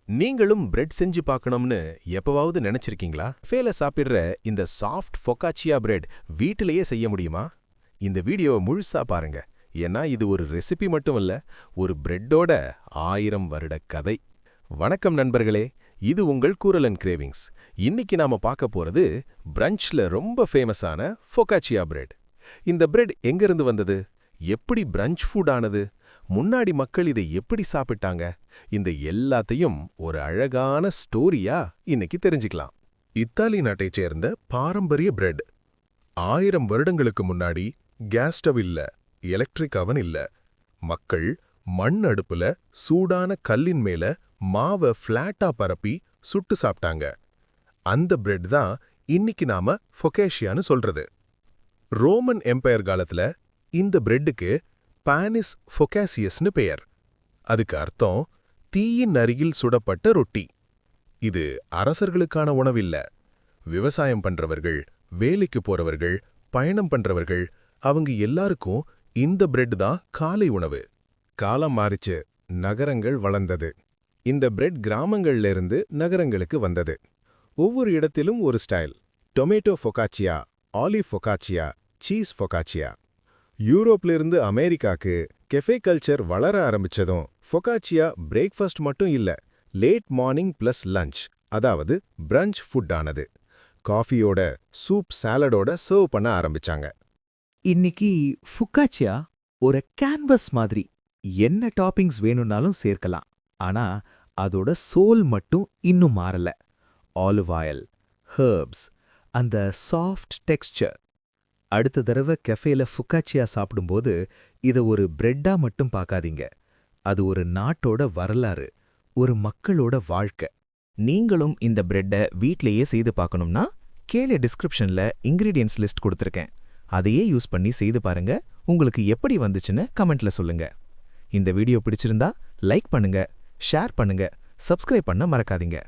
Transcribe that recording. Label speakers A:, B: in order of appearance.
A: நீங்களும் பிரெட் செஞ்சு பார்க்கணும்னு எப்பவாவது நினைச்சிருக்கீங்களா? ஃபேல சாப்பிடுற இந்த சாஃப்ட் ஃபொகாச்சியா பிரெட் வீட்டிலேயே செய்ய முடியுமா? இந்த வீடியோவை முழுசா பாருங்க. ஏன்னா இது ஒரு ரெசிபி மட்டும் இல்ல, ஒரு பிரெட்டோட 1000 வருட கதை. வணக்கம் நண்பர்களே, இது உங்கள் கூரல் அண்ட் கிரேவிங்ஸ். இன்னைக்கு நாம பார்க்க போறது பிரஞ்ச்ல ரொம்ப ஃபேமஸான ஃபொகாச்சியா பிரெட். இந்த பிரெட் எங்கிருந்து வந்தது? எப்படி பிரஞ்ச் ஃபுட் ஆனது? முன்னாடி மக்கள் இதை எப்படி சாப்பிட்டாங்க? இந்த எல்லாத்தையும் ஒரு அழகான ஸ்டோரியா இன்னைக்கு தெரிஞ்சுக்கலாம்.
B: இத்தாலி நாட்டைச் சேர்ந்த பாரம்பரிய பிரெட். 1000 வருடங்களுக்கு முன்னாடி கேஸ் ஸ்டவ் இல்ல, எலக்ட்ரிக் அவன் இல்ல. மக்கள் மண் அடுப்புல சூடான கல்லின் மேல மாவை ஃப்ளாட்டா பரப்பி சுட்டு சாப்பிட்டாங்க. அந்த பிரெட் தான் இன்னைக்கு நாம ஃபொகாச்சியான்னு சொல்றது. ரோமன் எம்பையர் காலத்துல இந்த பிரெட்டுக்கு பானிஸ் ஃபொகாசியஸ்னு பெயர். அதுக்கு அர்த்தம் தீயின் அருகில் சுடப்பட்ட ரொட்டி. இது அரசர்களுக்கான உணவில்ல. விவசாயம் பண்றவர்கள், வேலைக்கு போறவர்கள், பயணம் பண்றவர்கள், அவங்க எல்லாருக்கும் இந்த பிரெட் தான் காலை உணவு.
A: காலம் மாறிச்சு, நகரங்கள் வளர்ந்தது. இந்த பிரெட் கிராமங்கள்ல இருந்து நகரங்களுக்கு வந்தது. ஒவ்வொரு இடத்திலும் ஒரு style. Tomato focaccia, olive focaccia, cheese focaccia. யூரோப்ல இருந்து அமெரிக்காக்கு கெஃபே கல்ச்சர் வளர ஆரம்பிச்சதும் ஃபொகாச்சியா பிரேக்ஃபாஸ்ட் மட்டும் இல்ல, லேட் மார்னிங் பிளஸ் லஞ்ச், அதாவது பிரஞ்ச் ஃபுட் ஆனது. காஃபியோட, சூப் சாலடோட சர்வ் பண்ண ஆரம்பிச்சாங்க.
C: இன்னைக்கு ஃபுக்காச்சியா ஒரு கேன்வஸ் மாதிரி. என்ன டாப்பிங்ஸ் வேணும்னாலும் சேர்க்கலாம். ஆனா அதோட சோல் மட்டும் இன்னும் மாறல. ஆலிவ் ஆயில், ஹெர்ப்ஸ், அந்த சாஃப்ட் டெக்ஸ்சர். அடுத்த தடவை கெஃபேல ஃபுக்காச்சியா சாப்பிடும்போது இதை ஒரு பிரெட்டா மட்டும் பார்க்காதீங்க. அது ஒரு நாட்டோட வரலாறு, ஒரு மக்களோட வாழ்க்கை.
D: நீங்களும் இந்த பிரெட்டை வீட்லயே செய்து பார்க்கணும்னா கீழே டிஸ்கிரிப்ஷன்ல இன்கிரீடியன்ட்ஸ் லிஸ்ட் கொடுத்துருக்கேன். அதையே யூஸ் பண்ணி செய்து பாருங்க. உங்களுக்கு எப்படி வந்துச்சுன்னு கமெண்ட்ல சொல்லுங்க. இந்த வீடியோ பிடிச்சிருந்தா லைக் பண்ணுங்க, ஷேர் பண்ணுங்க, சப்ஸ்கிரைப் பண்ண மறக்காதீங்க.